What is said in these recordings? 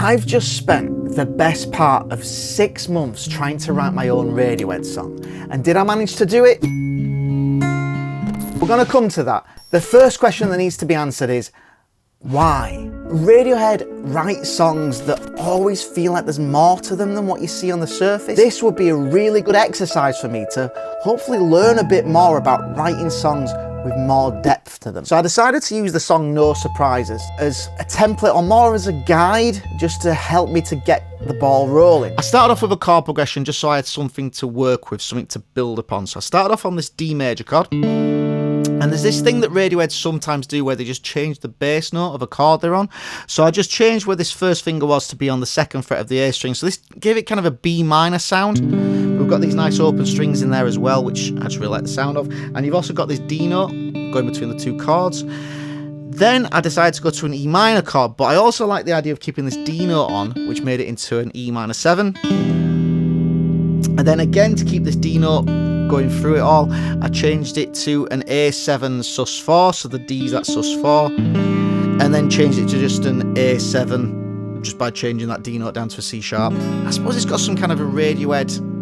I've just spent the best part of 6 months trying to write my own Radiohead song. And did I manage to do it? We're gonna come to that. The first question that needs to be answered is, why? Radiohead write songs that always feel like there's more to them than what you see on the surface. This would be a really good exercise for me to hopefully learn a bit more about writing songs with more depth to them. So I decided to use the song No Surprises as a template or more as a guide, just to help me to get the ball rolling. I started off with a chord progression just so I had something to work with, something to build upon. So I started off on this D major chord. And there's this thing that Radiohead sometimes do where they just change the bass note of a chord they're on. So I just changed where this first finger was to be on the 2nd fret of the A string. So this gave it kind of a B minor sound. We've got these nice open strings in there as well, which I just really like the sound of. And you've also got this D note going between the two chords. Then I decided to go to an E minor chord, but I also like the idea of keeping this D note on, which made it into an E minor 7. And then again, to keep this D note going through it all, I changed it to an A7 sus4, so the D's at sus4, and then changed it to just an A7 just by changing that D note down to a C sharp. I suppose it's got some kind of a Radiohead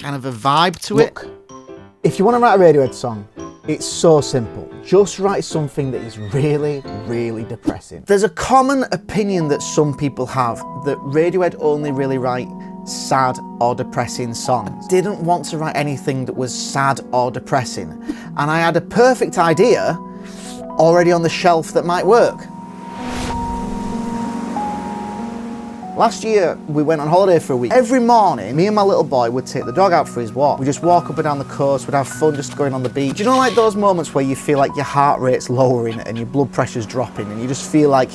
kind of a vibe to it. Look, if you want to write a Radiohead song, it's so simple. Just write something that is really, really depressing. There's a common opinion that some people have that Radiohead only really write sad or depressing songs. Didn't want to write anything that was sad or depressing, and I had a perfect idea already on the shelf that might work. Last year we went on holiday for a week. Every morning me and my little boy would take the dog out for his walk. We'd just walk up and down the coast, we'd have fun just going on the beach. Do you know, like those moments where you feel like your heart rate's lowering and your blood pressure's dropping and you just feel like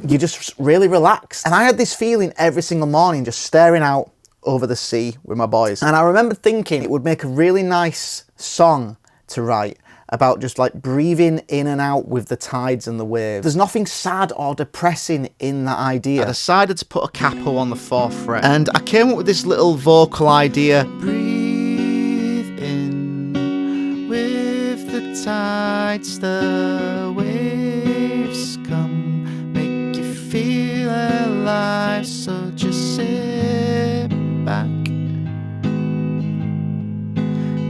you're just really relaxed? And I had this feeling every single morning just staring out over the sea with my boys. And I remember thinking it would make a really nice song to write about just like breathing in and out with the tides and the waves. There's nothing sad or depressing in that idea. I decided to put a capo on the 4th fret, and I came up with this little vocal idea. Breathe in with the tides, the waves come, make you feel alive, so just sit back.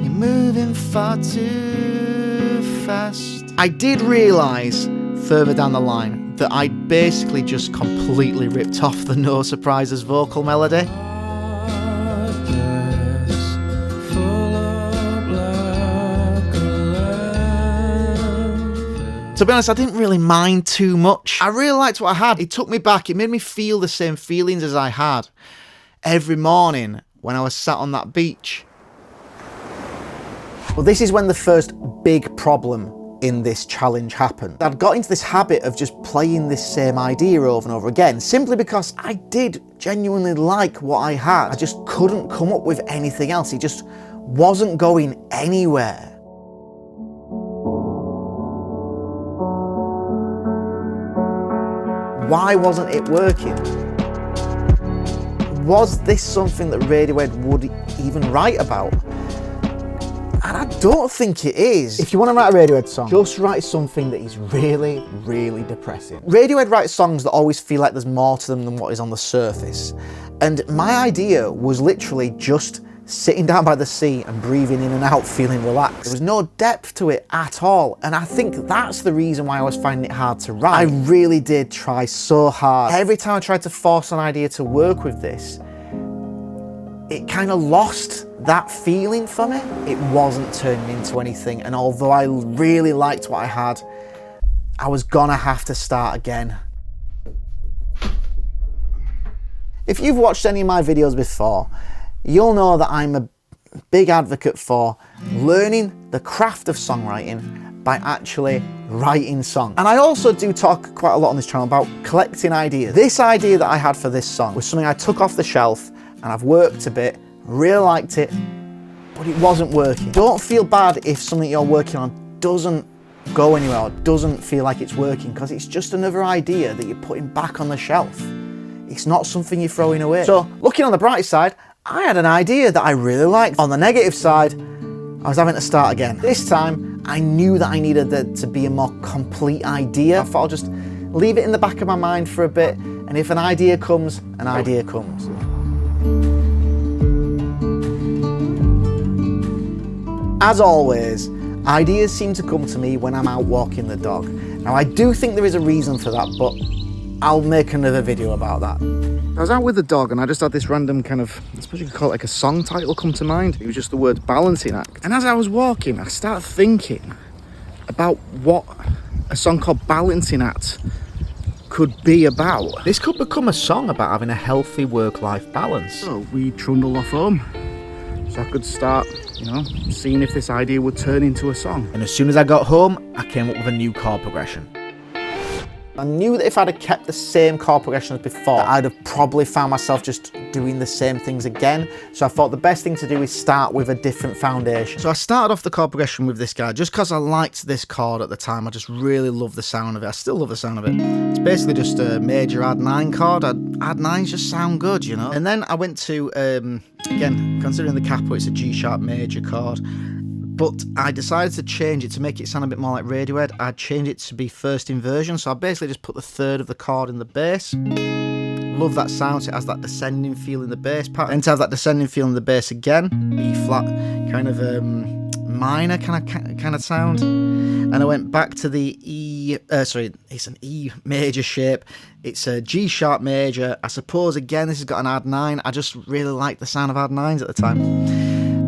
You're moving far too fast. I did realise further down the line that I'd basically just completely ripped off the No Surprises vocal melody. To be honest, I didn't really mind too much. I really liked what I had. It took me back. It made me feel the same feelings as I had every morning when I was sat on that beach. Well, this is when the first big problem in this challenge happened. I'd got into this habit of just playing this same idea over and over again, simply because I did genuinely like what I had. I just couldn't come up with anything else. It just wasn't going anywhere. Why wasn't it working? Was this something that Radiohead would even write about? And I don't think it is. If you want to write a Radiohead song, just write something that is really, really depressing. Radiohead writes songs that always feel like there's more to them than what is on the surface. And my idea was literally just sitting down by the sea and breathing in and out, feeling relaxed. There was no depth to it at all. And I think that's the reason why I was finding it hard to write. I really did try so hard. Every time I tried to force an idea to work with this, it kind of lost that feeling for me. It wasn't turning into anything, and although I really liked what I had, I was gonna have to start again. If you've watched any of my videos before, you'll know that I'm a big advocate for learning the craft of songwriting by actually writing songs. And I also do talk quite a lot on this channel about collecting ideas. This idea that I had for this song was something I took off the shelf, and I've worked a bit, really liked it, but it wasn't working. Don't feel bad if something you're working on doesn't go anywhere or doesn't feel like it's working, because it's just another idea that you're putting back on the shelf. It's not something you're throwing away. So, looking on the bright side, I had an idea that I really liked. On the negative side, I was having to start again. This time, I knew that I needed there to be a more complete idea. I thought I'll just leave it in the back of my mind for a bit, and if an idea comes, an idea comes. As always, ideas seem to come to me when I'm out walking the dog. Now I do think there is a reason for that, but I'll make another video about that. I was out with the dog and I just had this random kind of, I suppose you could call it like a song title come to mind. It was just the word balancing act. And as I was walking, I started thinking about what a song called Balancing Act could be about. This could become a song about having a healthy work-life balance. So we trundled off home, so I could start, seeing if this idea would turn into a song. And as soon as I got home, I came up with a new chord progression. I knew that if I'd have kept the same chord progression as before, I'd have probably found myself just doing the same things again. So I thought the best thing to do is start with a different foundation. So I started off the chord progression with this guy just because I liked this chord at the time. I just really loved the sound of it. I still love the sound of it. It's basically just a major add 9 chord. Add 9s just sound good, And then I went to, again, considering the capo, it's a G sharp major chord. But I decided to change it to make it sound a bit more like Radiohead. I'd change it to be first inversion, so I basically just put the third of the chord in the bass. Love that sound, so it has that descending feel in the bass part. Then to have that descending feel in the bass again, E flat, kind of minor kind of sound. And I went back to the it's an E major shape. It's a G sharp major. I suppose again this has got an add 9. I just really liked the sound of add 9s at the time.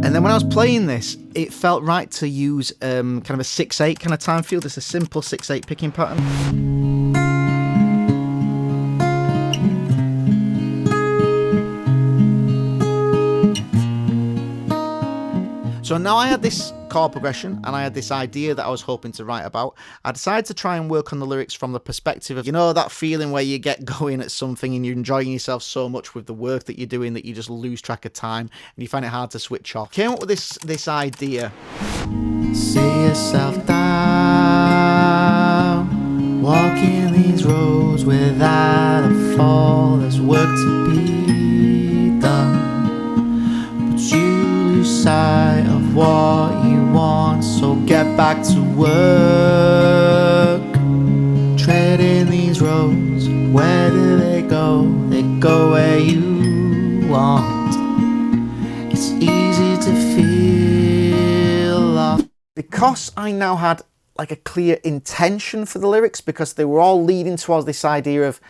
And then when I was playing this, it felt right to use kind of a 6/8 kind of time feel, just a simple 6/8 picking pattern. So now I had this chord progression and I had this idea that I was hoping to write about. I decided to try and work on the lyrics from the perspective of, that feeling where you get going at something and you're enjoying yourself so much with the work that you're doing that you just lose track of time and you find it hard to switch off. Came up with this idea. See yourself down, walking these roads without a fall. There's work to be done, but you lose sight of what you want, so get back to work. Treading these roads, where do they go? They go where you want. It's easy to feel lost. Because I now had like a clear intention for the lyrics, because they were all leading towards this idea of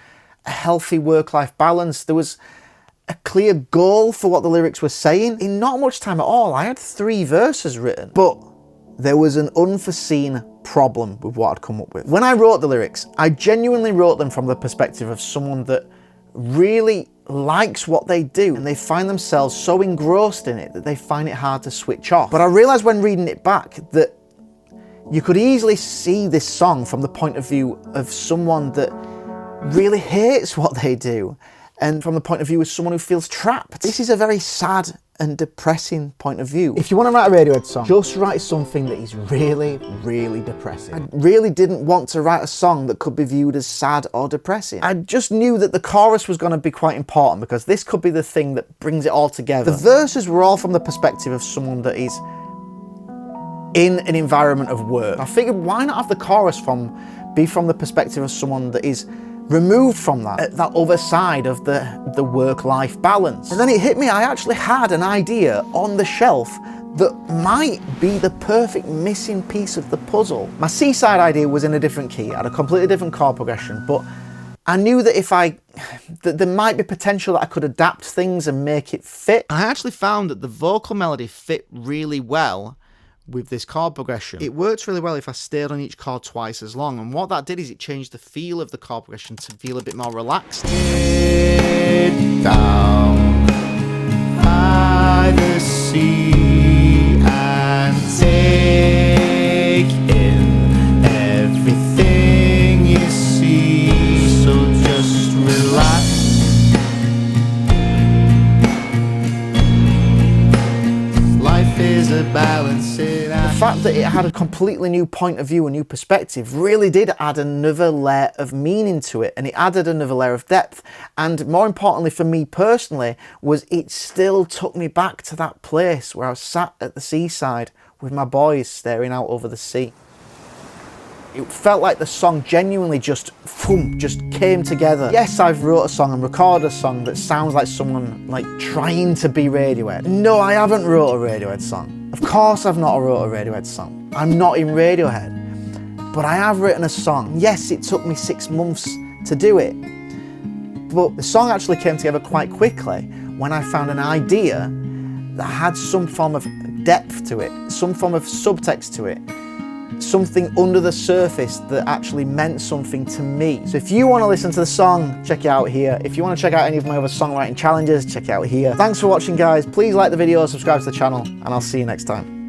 a healthy work-life balance, there was a clear goal for what the lyrics were saying. In not much time at all, I had 3 verses written, but there was an unforeseen problem with what I'd come up with. When I wrote the lyrics, I genuinely wrote them from the perspective of someone that really likes what they do and they find themselves so engrossed in it that they find it hard to switch off. But I realised when reading it back that you could easily see this song from the point of view of someone that really hates what they do, and from the point of view of someone who feels trapped. This is a very sad and depressing point of view. If you want to write a Radiohead song, just write something that is really, really depressing. I really didn't want to write a song that could be viewed as sad or depressing. I just knew that the chorus was going to be quite important because this could be the thing that brings it all together. The verses were all from the perspective of someone that is in an environment of work. I figured why not have the chorus be from the perspective of someone that is removed from that other side of the work-life balance. And then it hit me, I actually had an idea on the shelf that might be the perfect missing piece of the puzzle. My C-side idea was in a different key, it had a completely different chord progression, but I knew that that there might be potential that I could adapt things and make it fit. I actually found that the vocal melody fit really well with this chord progression. It works really well if I stayed on each chord twice as long, and what that did is it changed the feel of the chord progression to feel a bit more relaxed. Sit down by the sea and take in everything you see, so just relax. Life is a balancing act. The fact that it had a completely new point of view, a new perspective, really did add another layer of meaning to it, and it added another layer of depth. And more importantly for me personally, was it still took me back to that place where I was sat at the seaside with my boys staring out over the sea. It felt like the song genuinely just came together. Yes, I've wrote a song and recorded a song that sounds like someone like trying to be Radiohead. No, I haven't wrote a Radiohead song. Of course I've not wrote a Radiohead song. I'm not in Radiohead. But I have written a song. Yes, it took me 6 months to do it. But the song actually came together quite quickly when I found an idea that had some form of depth to it, some form of subtext to it, something under the surface that actually meant something to me. So if you want to listen to the song, check it out here. If you want to check out any of my other songwriting challenges, check it out here. Thanks for watching, guys. Please like the video, subscribe to the channel, and I'll see you next time.